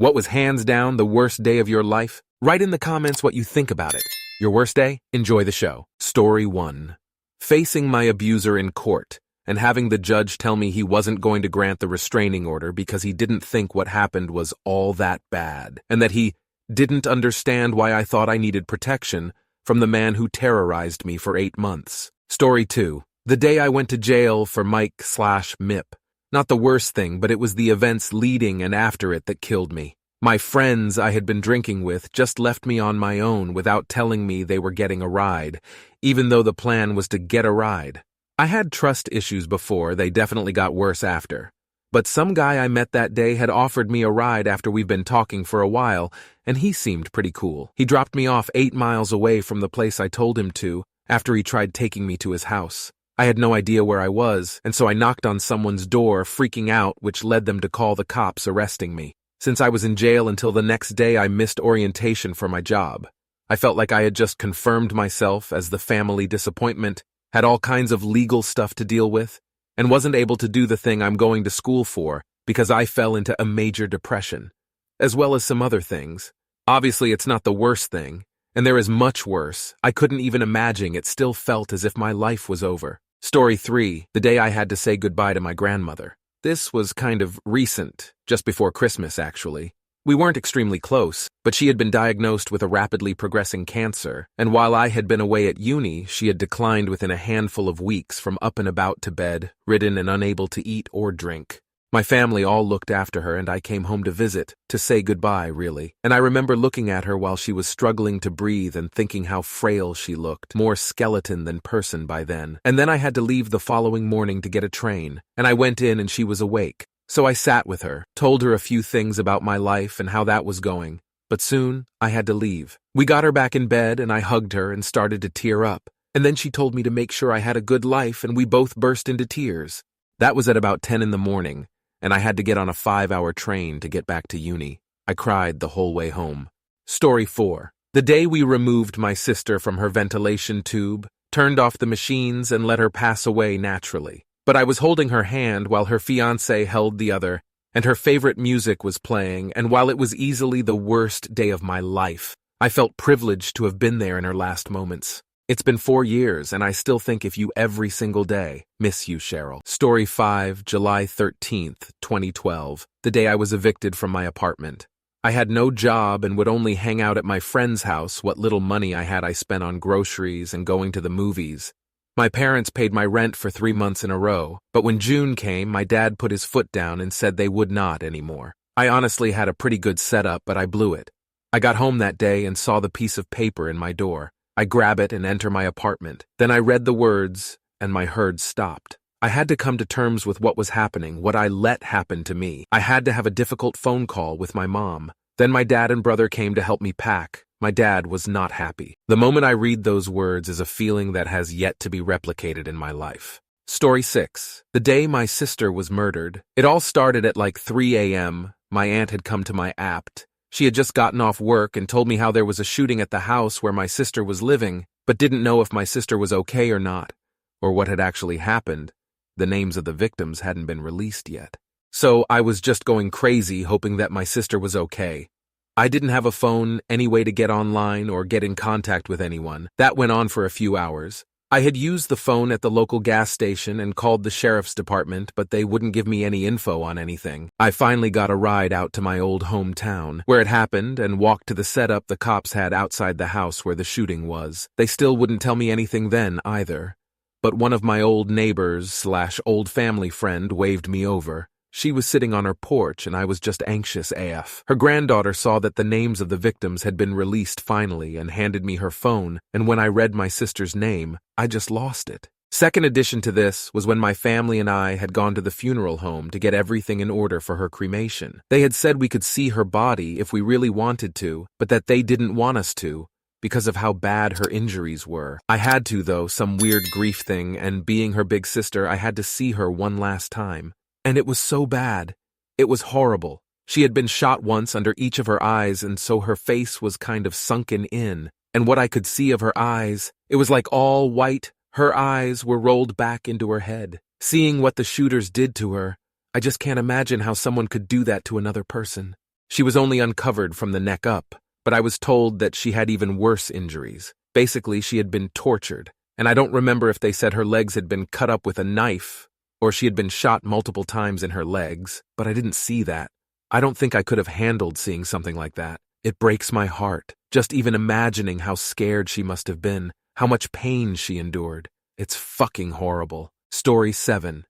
What was hands down the worst day of your life? Write in the comments what you think about it. Your worst day? Enjoy the show. Story 1. Facing my abuser in court and having the judge tell me he wasn't going to grant the restraining order because he didn't think what happened was all that bad, and that he didn't understand why I thought I needed protection from the man who terrorized me for 8 months. Story 2. The day I went to jail for Mike/Mip. Not the worst thing, but it was the events leading and after it that killed me. My friends I had been drinking with just left me on my own without telling me they were getting a ride, even though the plan was to get a ride. I had trust issues before, they definitely got worse after. But some guy I met that day had offered me a ride after we've been talking for a while, and he seemed pretty cool. He dropped me off 8 miles away from the place I told him to after he tried taking me to his house. I had no idea where I was, and so I knocked on someone's door, freaking out, which led them to call the cops, arresting me. Since I was in jail until the next day, I missed orientation for my job. I felt like I had just confirmed myself as the family disappointment, had all kinds of legal stuff to deal with, and wasn't able to do the thing I'm going to school for because I fell into a major depression, as well as some other things. Obviously, it's not the worst thing, and there is much worse. I couldn't even imagine. It still felt as if my life was over. Story 3. The day I had to say goodbye to my grandmother. This was kind of recent, just before Christmas, actually. We weren't extremely close, but she had been diagnosed with a rapidly progressing cancer, and while I had been away at uni, she had declined within a handful of weeks from up and about to bed, ridden and unable to eat or drink. My family all looked after her, and I came home to visit, to say goodbye, really. And I remember looking at her while she was struggling to breathe and thinking how frail she looked, more skeleton than person by then. And then I had to leave the following morning to get a train, and I went in and she was awake. So I sat with her, told her a few things about my life and how that was going. But soon, I had to leave. We got her back in bed, and I hugged her and started to tear up. And then she told me to make sure I had a good life, and we both burst into tears. That was at about 10 in the morning. And I had to get on a 5-hour train to get back to uni. I cried the whole way home. Story 4. The day we removed my sister from her ventilation tube, turned off the machines, and let her pass away naturally. But I was holding her hand while her fiancé held the other, and her favorite music was playing, and while it was easily the worst day of my life, I felt privileged to have been there in her last moments. It's been 4 years, and I still think of you every single day. Miss you, Cheryl. Story 5, July 13th, 2012, the day I was evicted from my apartment. I had no job and would only hang out at my friend's house. What little money I had I spent on groceries and going to the movies. My parents paid my rent for 3 months in a row, but when June came, my dad put his foot down and said they would not anymore. I honestly had a pretty good setup, but I blew it. I got home that day and saw the piece of paper in my door. I grab it and enter my apartment. Then I read the words, and my herd stopped. I had to come to terms with what was happening, what I let happen to me. I had to have a difficult phone call with my mom. Then my dad and brother came to help me pack. My dad was not happy. The moment I read those words is a feeling that has yet to be replicated in my life. Story 6. The day my sister was murdered. It all started at like 3 a.m. My aunt had come to my apt. She had just gotten off work and told me how there was a shooting at the house where my sister was living, but didn't know if my sister was okay or not, or what had actually happened. The names of the victims hadn't been released yet. So I was just going crazy hoping that my sister was okay. I didn't have a phone, any way to get online or get in contact with anyone. That went on for a few hours. I had used the phone at the local gas station and called the sheriff's department, but they wouldn't give me any info on anything. I finally got a ride out to my old hometown, where it happened, and walked to the setup the cops had outside the house where the shooting was. They still wouldn't tell me anything then, either. But one of my old neighbors/old family friend waved me over. She was sitting on her porch, and I was just anxious AF. Her granddaughter saw that the names of the victims had been released finally and handed me her phone, and when I read my sister's name, I just lost it. Second addition to this was when my family and I had gone to the funeral home to get everything in order for her cremation. They had said we could see her body if we really wanted to, but that they didn't want us to, because of how bad her injuries were. I had to, though, some weird grief thing, and being her big sister, I had to see her one last time. And it was so bad. It was horrible. She had been shot once under each of her eyes, and so her face was kind of sunken in. And what I could see of her eyes, it was like all white. Her eyes were rolled back into her head. Seeing what the shooters did to her, I just can't imagine how someone could do that to another person. She was only uncovered from the neck up, but I was told that she had even worse injuries. Basically, she had been tortured, and I don't remember if they said her legs had been cut up with a knife or she had been shot multiple times in her legs, but I didn't see that. I don't think I could have handled seeing something like that. It breaks my heart, just even imagining how scared she must have been, how much pain she endured. It's fucking horrible. Story 7.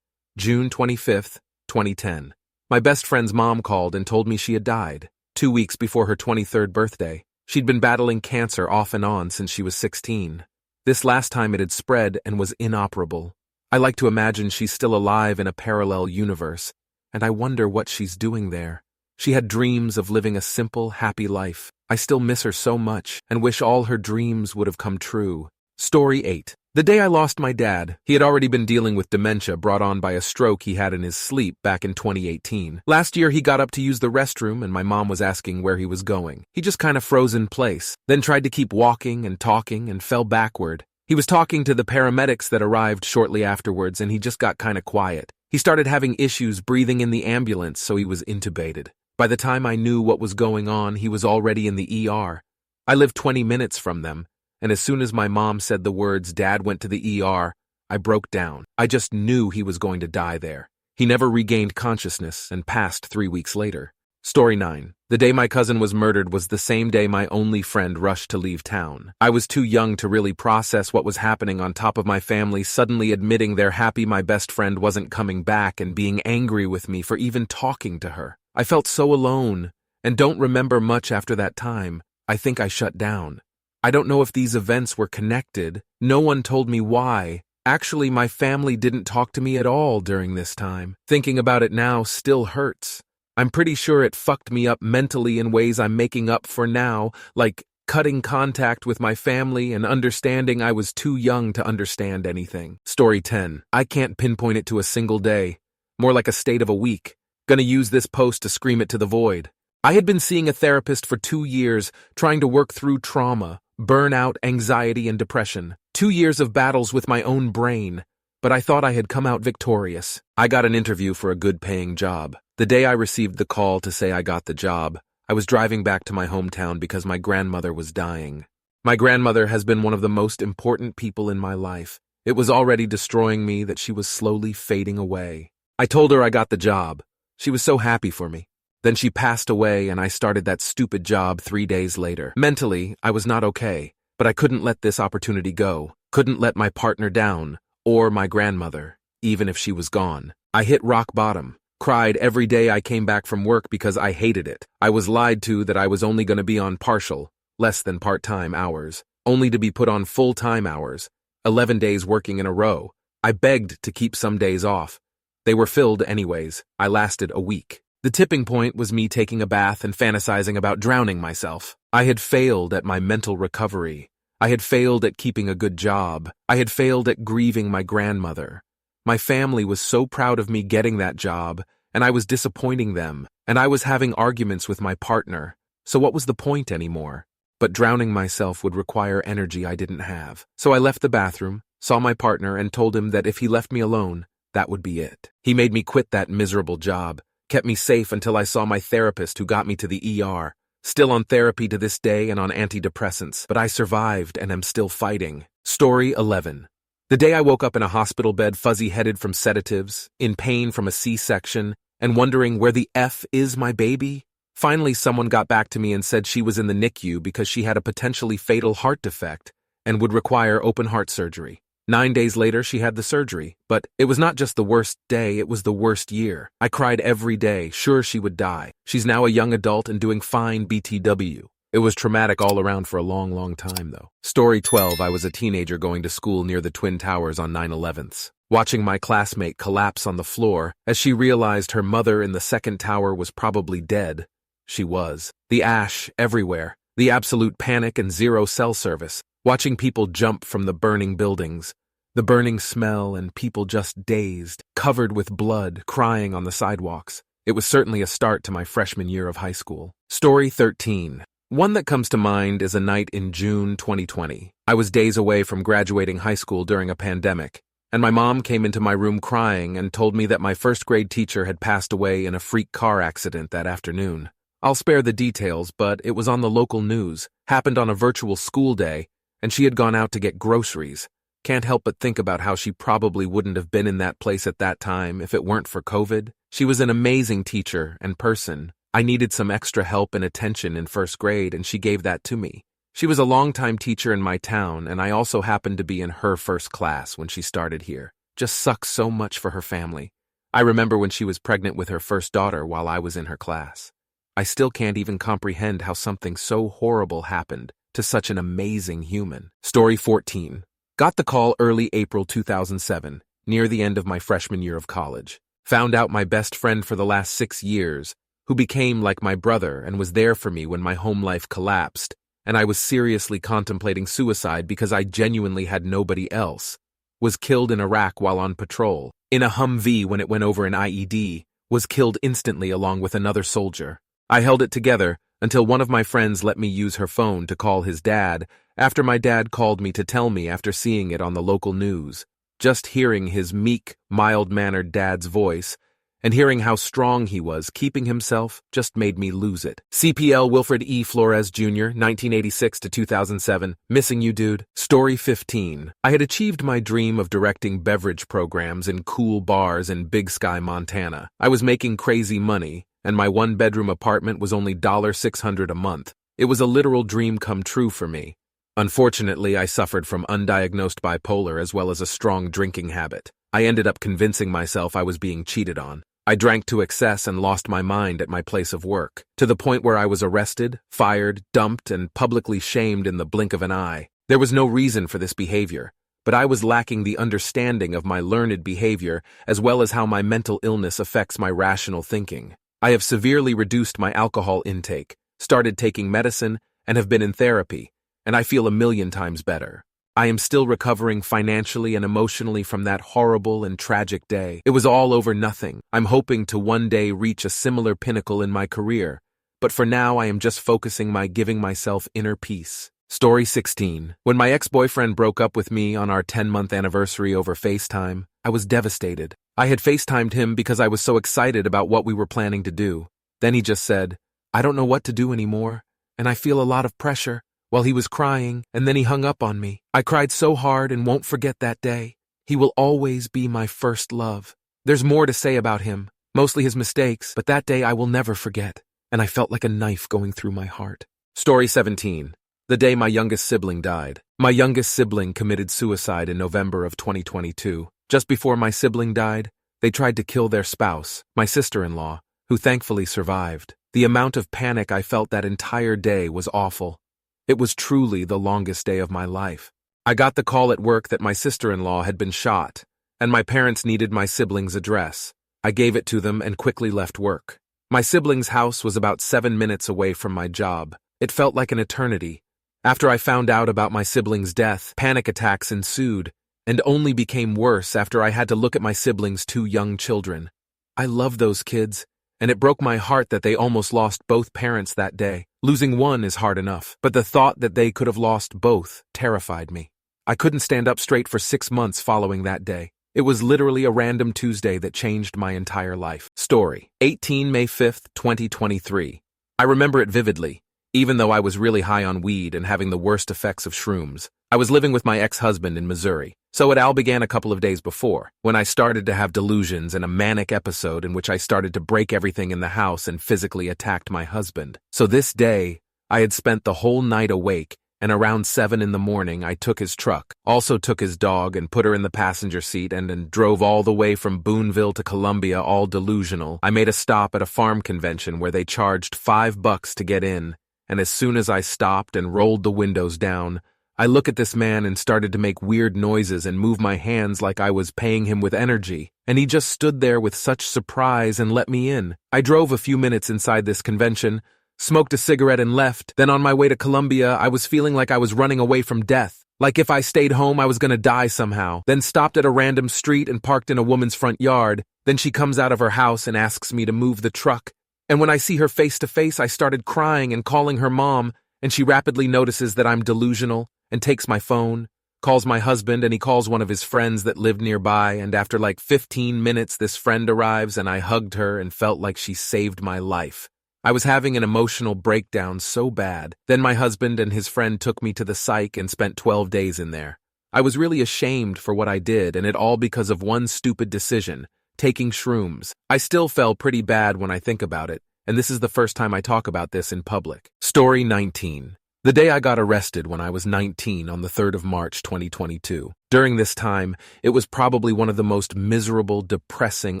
June 25th, 2010. My best friend's mom called and told me she had died, 2 weeks before her 23rd birthday. She'd been battling cancer off and on since she was 16. This last time it had spread and was inoperable. I like to imagine she's still alive in a parallel universe, and I wonder what she's doing there. She had dreams of living a simple, happy life. I still miss her so much and wish all her dreams would have come true. Story 8. The day I lost my dad, he had already been dealing with dementia brought on by a stroke he had in his sleep back in 2018. Last year, he got up to use the restroom and my mom was asking where he was going. He just kind of froze in place, then tried to keep walking and talking and fell backward. He was talking to the paramedics that arrived shortly afterwards and he just got kind of quiet. He started having issues breathing in the ambulance, so he was intubated. By the time I knew what was going on, he was already in the ER. I lived 20 minutes from them, and as soon as my mom said the words, "Dad went to the ER," I broke down. I just knew he was going to die there. He never regained consciousness and passed 3 weeks later. Story 9. The day my cousin was murdered was the same day my only friend rushed to leave town. I was too young to really process what was happening, on top of my family suddenly admitting they're happy my best friend wasn't coming back and being angry with me for even talking to her. I felt so alone and don't remember much after that time. I think I shut down. I don't know if these events were connected. No one told me why. Actually, my family didn't talk to me at all during this time. Thinking about it now still hurts. I'm pretty sure it fucked me up mentally in ways I'm making up for now, like cutting contact with my family and understanding I was too young to understand anything. Story 10. I can't pinpoint it to a single day. More like a state of a week. Gonna use this post to scream it to the void. I had been seeing a therapist for 2 years, trying to work through trauma, burnout, anxiety, and depression. 2 years of battles with my own brain, but I thought I had come out victorious. I got an interview for a good-paying job. The day I received the call to say I got the job, I was driving back to my hometown because my grandmother was dying. My grandmother has been one of the most important people in my life. It was already destroying me that she was slowly fading away. I told her I got the job. She was so happy for me. Then she passed away and I started that stupid job 3 days later. Mentally, I was not okay, but I couldn't let this opportunity go. Couldn't let my partner down, or my grandmother, even if she was gone. I hit rock bottom. Cried every day I came back from work because I hated it. I was lied to that I was only going to be on partial, less than part-time hours, only to be put on full-time hours, 11 days working in a row. I begged to keep some days off. They were filled anyways. I lasted a week. The tipping point was me taking a bath and fantasizing about drowning myself. I had failed at my mental recovery. I had failed at keeping a good job. I had failed at grieving my grandmother. My family was so proud of me getting that job, and I was disappointing them, and I was having arguments with my partner. So what was the point anymore? But drowning myself would require energy I didn't have. So I left the bathroom, saw my partner, and told him that if he left me alone, that would be it. He made me quit that miserable job, kept me safe until I saw my therapist who got me to the ER. Still on therapy to this day and on antidepressants, but I survived and am still fighting. Story 11. The day I woke up in a hospital bed fuzzy-headed from sedatives, in pain from a C-section, and wondering where the F is my baby, finally someone got back to me and said she was in the NICU because she had a potentially fatal heart defect and would require open heart surgery. 9 days later, she had the surgery, but it was not just the worst day, it was the worst year. I cried every day, sure she would die. She's now a young adult and doing fine BTW. It was traumatic all around for a long time, though. Story 12. I was a teenager going to school near the Twin Towers on 9/11. Watching my classmate collapse on the floor as she realized her mother in the second tower was probably dead. She was. The ash everywhere. The absolute panic and zero cell service. Watching people jump from the burning buildings. The burning smell and people just dazed, covered with blood, crying on the sidewalks. It was certainly a start to my freshman year of high school. Story 13. One that comes to mind is a night in June 2020. I was days away from graduating high school during a pandemic, and my mom came into my room crying and told me that my first grade teacher had passed away in a freak car accident that afternoon. I'll spare the details, but it was on the local news, happened on a virtual school day, and she had gone out to get groceries. Can't help but think about how she probably wouldn't have been in that place at that time if it weren't for COVID. She was an amazing teacher and person. I needed some extra help and attention in first grade, and she gave that to me. She was a longtime teacher in my town, and I also happened to be in her first class when she started here. Just sucks so much for her family. I remember when she was pregnant with her first daughter while I was in her class. I still can't even comprehend how something so horrible happened to such an amazing human. Story 14. Got the call early April 2007, near the end of my freshman year of college. Found out my best friend for the last 6 years, who became like my brother and was there for me when my home life collapsed, and I was seriously contemplating suicide because I genuinely had nobody else, was killed in Iraq while on patrol, in a Humvee when it went over an IED, was killed instantly along with another soldier. I held it together until one of my friends let me use her phone to call his dad after my dad called me to tell me after seeing it on the local news. Just hearing his meek, mild-mannered dad's voice and hearing how strong he was keeping himself just made me lose it. CPL Wilfred E. Flores Jr., 1986 to 2007, missing you, dude. Story 15. I had achieved my dream of directing beverage programs in cool bars in Big Sky, Montana. I was making crazy money, and my one-bedroom apartment was only $600 a month. It was a literal dream come true for me. Unfortunately, I suffered from undiagnosed bipolar as well as a strong drinking habit. I ended up convincing myself I was being cheated on. I drank to excess and lost my mind at my place of work, to the point where I was arrested, fired, dumped, and publicly shamed in the blink of an eye. There was no reason for this behavior, but I was lacking the understanding of my learned behavior as well as how my mental illness affects my rational thinking. I have severely reduced my alcohol intake, started taking medicine, and have been in therapy, and I feel 1,000,000 times better. I am still recovering financially and emotionally from that horrible and tragic day. It was all over nothing. I'm hoping to one day reach a similar pinnacle in my career, but for now I am just focusing my giving myself inner peace. Story 16. When my ex-boyfriend broke up with me on our 10-month anniversary over FaceTime, I was devastated. I had FaceTimed him because I was so excited about what we were planning to do. Then he just said, "I don't know what to do anymore, and I feel a lot of pressure," while he was crying, and then he hung up on me. I cried so hard and won't forget that day. He will always be my first love. There's more to say about him, mostly his mistakes, but that day I will never forget, and I felt like a knife going through my heart. Story 17. The day my youngest sibling died. My youngest sibling committed suicide in November of 2022. Just before my sibling died, they tried to kill their spouse, my sister-in-law, who thankfully survived. The amount of panic I felt that entire day was awful. It was truly the longest day of my life. I got the call at work that my sister-in-law had been shot, and my parents needed my sibling's address. I gave it to them and quickly left work. My sibling's house was about 7 minutes away from my job. It felt like an eternity. After I found out about my sibling's death, panic attacks ensued, and only became worse after I had to look at my sibling's 2 young children. I love those kids, and it broke my heart that they almost lost both parents that day. Losing one is hard enough, but the thought that they could have lost both terrified me. I couldn't stand up straight for 6 months following that day. It was literally a random Tuesday that changed my entire life. Story. 18 May 5th, 2023. I remember it vividly, even though I was really high on weed and having the worst effects of shrooms. I was living with my ex-husband in Missouri, so it all began a couple of days before, when I started to have delusions and a manic episode in which I started to break everything in the house and physically attacked my husband. So this day, I had spent the whole night awake, and around 7 in the morning I took his truck, also took his dog and put her in the passenger seat and drove all the way from Boonville to Columbia, all delusional. I made a stop at a farm convention where they charged $5 to get in, and as soon as I stopped and rolled the windows down, I looked at this man and started to make weird noises and move my hands like I was paying him with energy, and he just stood there with such surprise and let me in. I drove a few minutes inside this convention, smoked a cigarette and left. Then on my way to Columbia, I was feeling like I was running away from death, like if I stayed home I was gonna die somehow. Then stopped at a random street and parked in a woman's front yard. Then she comes out of her house and asks me to move the truck. And when I see her face to face, I started crying and calling her mom, and she rapidly notices that I'm delusional and takes my phone, calls my husband, and he calls one of his friends that lived nearby, and after like 15 minutes this friend arrives and I hugged her and felt like she saved my life. I was having an emotional breakdown so bad. Then my husband and his friend took me to the psych and spent 12 days in there. I was really ashamed for what I did, and it all because of one stupid decision, taking shrooms. I still felt pretty bad when I think about it, and this is the first time I talk about this in public. Story 19. The day I got arrested when I was 19 on the 3rd of March 2022. During this time, it was probably one of the most miserable, depressing,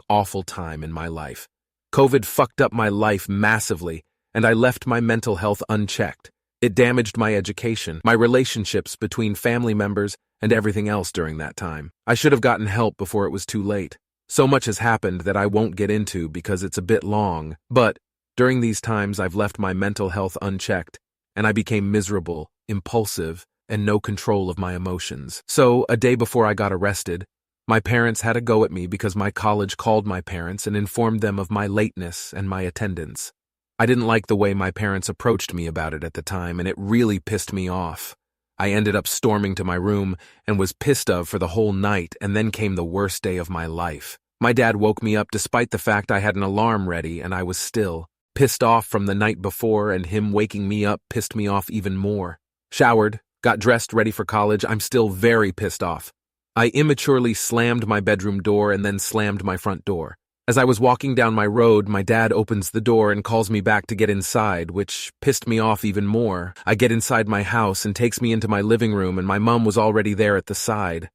awful time in my life. COVID fucked up my life massively, and I left my mental health unchecked. It damaged my education, my relationships between family members, and everything else during that time. I should have gotten help before it was too late. So much has happened that I won't get into because it's a bit long, but during these times I've left my mental health unchecked, and I became miserable, impulsive, and no control of my emotions. So, a day before I got arrested, my parents had a go at me because my college called my parents and informed them of my lateness and my attendance. I didn't like the way my parents approached me about it at the time, and it really pissed me off. I ended up storming to my room and was pissed off for the whole night, and then came the worst day of my life. My dad woke me up despite the fact I had an alarm ready, and I was still pissed off from the night before, and him waking me up pissed me off even more. Showered, got dressed ready for college, I'm still very pissed off. I immaturely slammed my bedroom door and then slammed my front door. As I was walking down my road, my dad opens the door and calls me back to get inside, which pissed me off even more. I get inside my house and takes me into my living room, and my mom was already there at the side.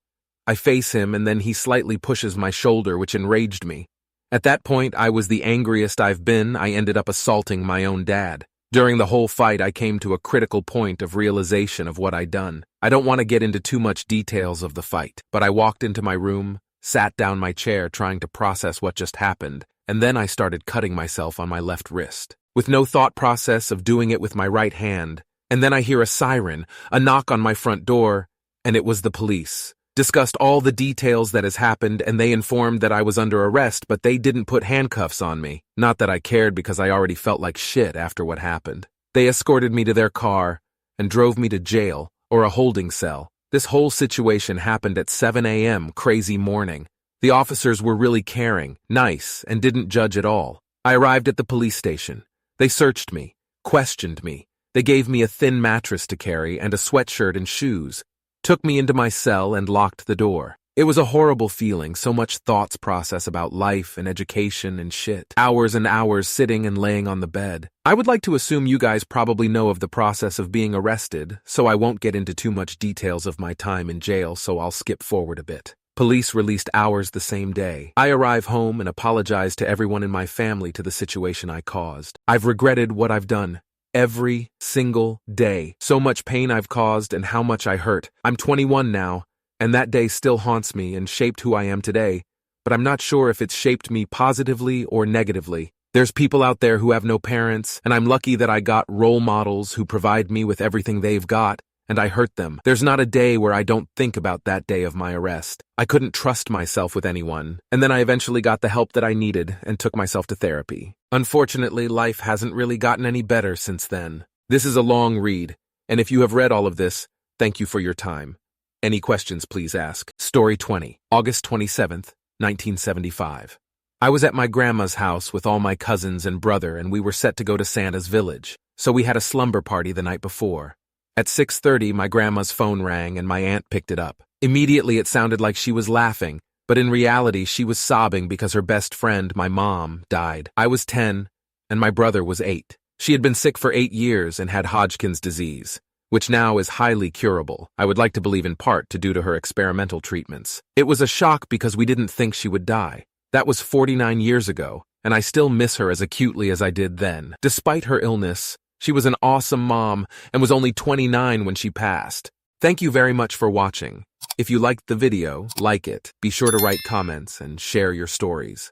I face him, and then he slightly pushes my shoulder, which enraged me. At that point, I was the angriest I've been. I ended up assaulting my own dad. During the whole fight, I came to a critical point of realization of what I'd done. I don't want to get into too much details of the fight, but I walked into my room, sat down my chair trying to process what just happened, and then I started cutting myself on my left wrist, with no thought process of doing it with my right hand. And then I hear a siren, a knock on my front door, and it was the police. Discussed all the details that has happened, and they informed that I was under arrest, but they didn't put handcuffs on me. Not that I cared, because I already felt like shit after what happened. They escorted me to their car and drove me to jail, or a holding cell. This whole situation happened at 7 a.m. crazy morning. The officers were really caring, nice, and didn't judge at all. I arrived at the police station. They searched me, questioned me. They gave me a thin mattress to carry and a sweatshirt and shoes. Took me into my cell and locked the door. It was a horrible feeling, so much thoughts process about life and education and shit. Hours and hours sitting and laying on the bed. I would like to assume you guys probably know of the process of being arrested, so I won't get into too much details of my time in jail, so I'll skip forward a bit. Police released hours the same day. I arrive home and apologize to everyone in my family to the situation I caused. I've regretted what I've done. Every single day. So much pain I've caused and how much I hurt. I'm 21 now, and that day still haunts me and shaped who I am today, but I'm not sure if it's shaped me positively or negatively. There's people out there who have no parents, and I'm lucky that I got role models who provide me with everything they've got, and I hurt them. There's not a day where I don't think about that day of my arrest. I couldn't trust myself with anyone, and then I eventually got the help that I needed and took myself to therapy. Unfortunately, life hasn't really gotten any better since then. This is a long read, and if you have read all of this, thank you for your time. Any questions, please ask. Story 20, August 27th, 1975. I was at my grandma's house with all my cousins and brother, and we were set to go to Santa's village, so we had a slumber party the night before. At 6:30, my grandma's phone rang and my aunt picked it up. Immediately, it sounded like she was laughing, but in reality, she was sobbing because her best friend, my mom, died. I was 10, and my brother was 8. She had been sick for 8 years and had Hodgkin's disease, which now is highly curable. I would like to believe in part due to her experimental treatments. It was a shock because we didn't think she would die. That was 49 years ago, and I still miss her as acutely as I did then. Despite her illness, she was an awesome mom and was only 29 when she passed. Thank you very much for watching. If you liked the video, like it. Be sure to write comments and share your stories.